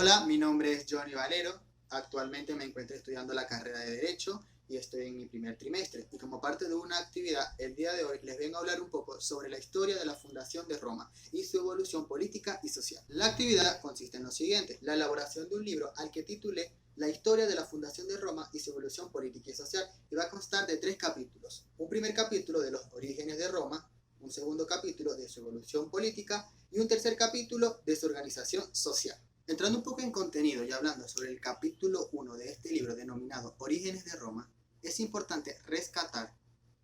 Hola, mi nombre es Johnny Valero. Actualmente me encuentro estudiando la carrera de Derecho y estoy en mi primer trimestre. Y como parte de una actividad, el día de hoy les vengo a hablar un poco sobre la historia de la fundación de Roma y su evolución política y social. La actividad consiste en lo siguiente: la elaboración de un libro al que titulé La historia de la fundación de Roma y su evolución política y social, y va a constar de 3 capítulos. Un primer capítulo de los orígenes de Roma, un segundo capítulo de su evolución política y un tercer capítulo de su organización social. Entrando un poco en contenido y hablando sobre el capítulo 1 de este libro denominado Orígenes de Roma, es importante rescatar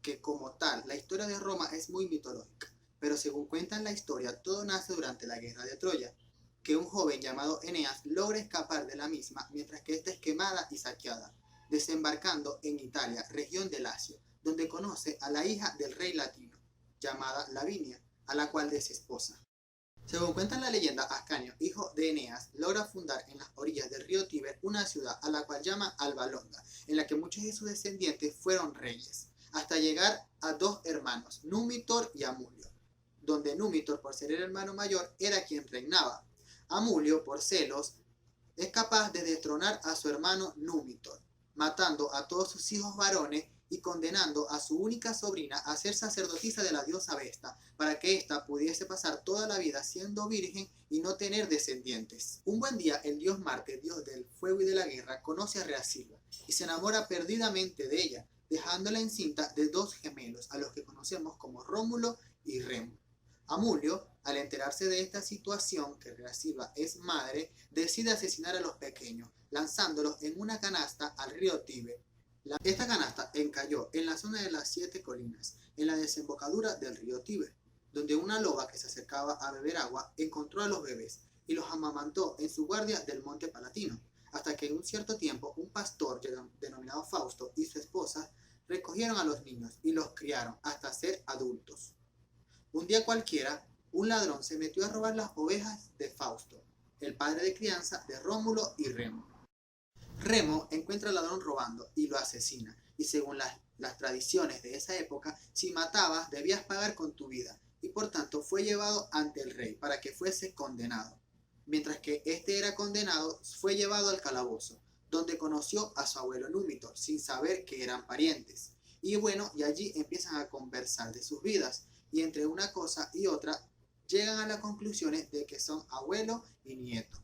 que como tal la historia de Roma es muy mitológica, pero según cuentan la historia, todo nace durante la guerra de Troya, que un joven llamado Eneas logra escapar de la misma mientras que esta es quemada y saqueada, desembarcando en Italia, región de Lacio, donde conoce a la hija del rey latino, llamada Lavinia, a la cual desesposa. Según cuenta la leyenda, Ascanio, hijo de Eneas, logra fundar en las orillas del río Tíber una ciudad a la cual llama Alba Longa, en la que muchos de sus descendientes fueron reyes, hasta llegar a 2 hermanos, Numitor y Amulio, donde Numitor, por ser el hermano mayor, era quien reinaba. Amulio, por celos, es capaz de destronar a su hermano Numitor, matando a todos sus hijos varones y condenando a su única sobrina a ser sacerdotisa de la diosa Vesta, para que ésta pudiese pasar toda la vida siendo virgen y no tener descendientes. Un buen día, el dios Marte, dios del fuego y de la guerra, conoce a Rea Silva y se enamora perdidamente de ella, dejándola encinta de 2 gemelos, a los que conocemos como Rómulo y Remo. Amulio, al enterarse de esta situación, que Rea Silva es madre, decide asesinar a los pequeños, lanzándolos en una canasta al río Tíber. Esta canasta encalló en la zona de las 7 colinas, en la desembocadura del río Tíber, donde una loba que se acercaba a beber agua encontró a los bebés y los amamantó en su guardia del monte Palatino, hasta que en un cierto tiempo un pastor denominado Fausto y su esposa recogieron a los niños y los criaron hasta ser adultos. Un día cualquiera, un ladrón se metió a robar las ovejas de Fausto, el padre de crianza de Rómulo y Remo. Remo encuentra al ladrón robando y lo asesina, y según las tradiciones de esa época, si matabas debías pagar con tu vida, y por tanto fue llevado ante el rey para que fuese condenado. Mientras que este era condenado, fue llevado al calabozo, donde conoció a su abuelo Númitor, sin saber que eran parientes. Y bueno, y allí empiezan a conversar de sus vidas, y entre una cosa y otra llegan a las conclusiones de que son abuelo y nieto.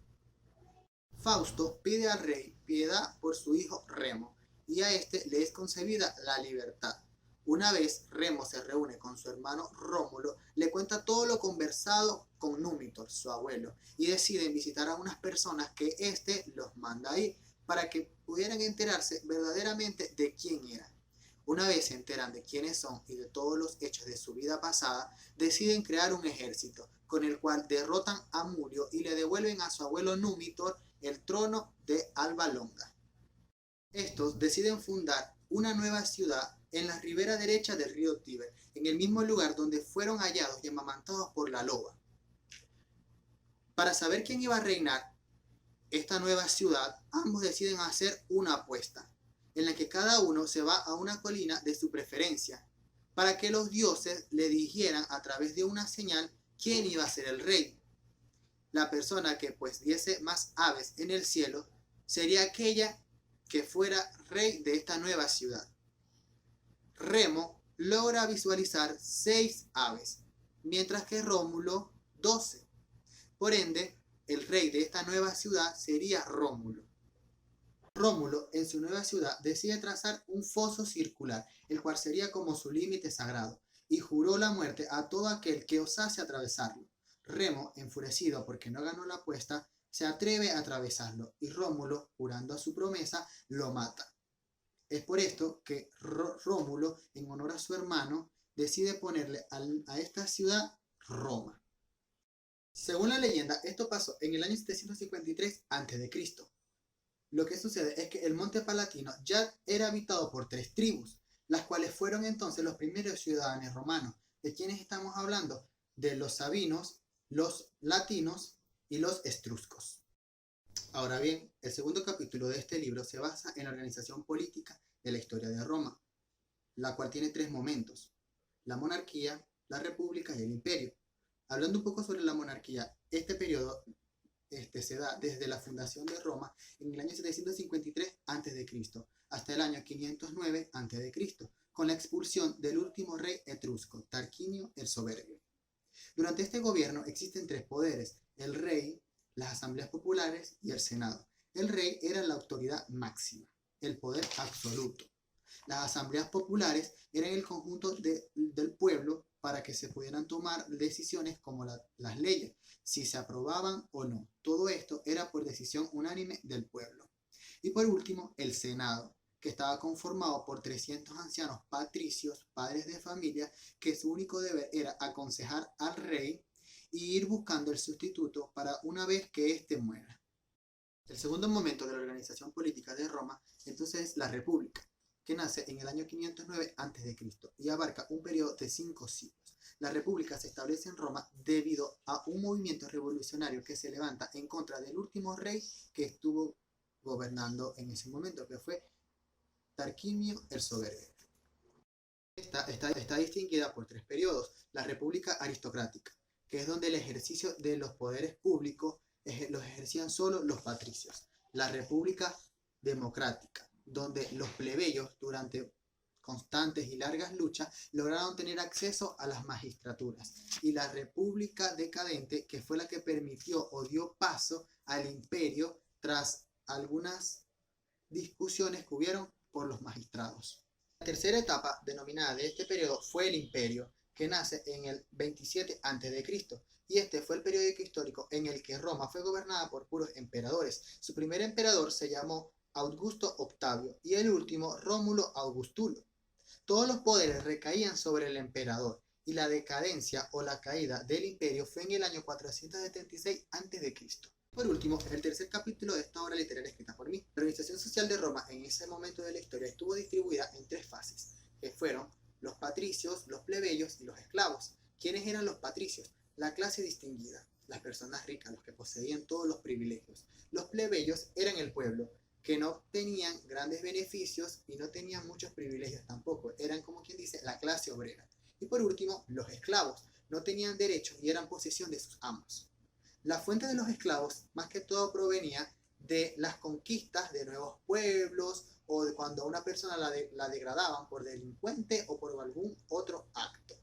Fausto pide al rey piedad por su hijo Remo, y a este le es concebida la libertad. Una vez Remo se reúne con su hermano Rómulo, le cuenta todo lo conversado con Númitor, su abuelo, y deciden visitar a unas personas que éste los manda a ir, para que pudieran enterarse verdaderamente de quién eran. Una vez se enteran de quiénes son y de todos los hechos de su vida pasada, deciden crear un ejército, con el cual derrotan a Amulio y le devuelven a su abuelo Númitor el trono de Alba Longa. Estos deciden fundar una nueva ciudad en la ribera derecha del río Tíber, en el mismo lugar donde fueron hallados y amamantados por la loba. Para saber quién iba a reinar esta nueva ciudad, ambos deciden hacer una apuesta, en la que cada uno se va a una colina de su preferencia, para que los dioses le dijeran a través de una señal quién iba a ser el rey. La persona que pues diese más aves en el cielo sería aquella que fuera rey de esta nueva ciudad. Remo logra visualizar 6 aves, mientras que Rómulo 12. Por ende, el rey de esta nueva ciudad sería Rómulo. Rómulo, en su nueva ciudad, decide trazar un foso circular, el cual sería como su límite sagrado, y juró la muerte a todo aquel que osase atravesarlo. Remo, enfurecido porque no ganó la apuesta, se atreve a atravesarlo, y Rómulo, jurando a su promesa, lo mata. Es por esto que Rómulo, en honor a su hermano, decide ponerle a esta ciudad Roma. Según la leyenda, esto pasó en el año 753 a.C. Lo que sucede es que el monte Palatino ya era habitado por 3 tribus, las cuales fueron entonces los primeros ciudadanos romanos. ¿De quiénes estamos hablando? De los sabinos, los latinos y los etruscos. Ahora bien, el segundo capítulo de este libro se basa en la organización política de la historia de Roma, la cual tiene 3 momentos: la monarquía, la república y el imperio. Hablando un poco sobre la monarquía, este periodo se da desde la fundación de Roma en el año 753 a.C. hasta el año 509 a.C., con la expulsión del último rey etrusco, Tarquinio el Soberbio. Durante este gobierno existen tres poderes: el rey, las asambleas populares y el senado. El rey era la autoridad máxima, el poder absoluto. Las asambleas populares eran el conjunto del pueblo para que se pudieran tomar decisiones como las leyes, si se aprobaban o no. Todo esto era por decisión unánime del pueblo. Y por último, el senado, que estaba conformado por 300 ancianos patricios, padres de familia, que su único deber era aconsejar al rey y ir buscando el sustituto para una vez que éste muera. El segundo momento de la organización política de Roma entonces es la República, que nace en el año 509 a.C. y abarca un periodo de 5 siglos. La República se establece en Roma debido a un movimiento revolucionario que se levanta en contra del último rey que estuvo gobernando en ese momento, que fue Tarquinio el Soberbio. Está distinguida por 3 periodos: la República aristocrática, que es donde el ejercicio de los poderes públicos los ejercían solo los patricios; la República democrática, donde los plebeyos, durante constantes y largas luchas, lograron tener acceso a las magistraturas; y la República decadente, que fue la que permitió o dio paso al imperio tras algunas discusiones que hubieron por los magistrados. La tercera etapa denominada de este periodo fue el imperio, que nace en el 27 a.C., y este fue el periodo histórico en el que Roma fue gobernada por puros emperadores. Su primer emperador se llamó Augusto Octavio y el último Rómulo Augustulo. Todos los poderes recaían sobre el emperador, y la decadencia o la caída del imperio fue en el año 476 a.C. Por último, el tercer capítulo de esta obra literaria escrita por mí. La organización social de Roma en ese momento de la historia estuvo distribuida en 3 fases, que fueron los patricios, los plebeyos y los esclavos. ¿Quiénes eran los patricios? La clase distinguida, las personas ricas, los que poseían todos los privilegios. Los plebeyos eran el pueblo, que no tenían grandes beneficios y no tenían muchos privilegios tampoco. Eran, como quien dice, la clase obrera. Y por último, los esclavos. No tenían derechos y eran posesión de sus amos. La fuente de los esclavos más que todo provenía de las conquistas de nuevos pueblos, o de cuando a una persona la degradaban por delincuente o por algún otro acto.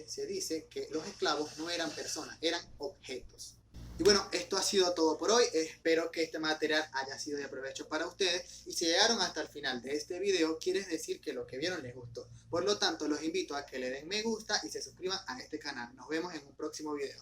Se dice que los esclavos no eran personas, eran objetos. Y bueno, esto ha sido todo por hoy. Espero que este material haya sido de provecho para ustedes. Y si llegaron hasta el final de este video, quiere decir que lo que vieron les gustó. Por lo tanto, los invito a que le den me gusta y se suscriban a este canal. Nos vemos en un próximo video.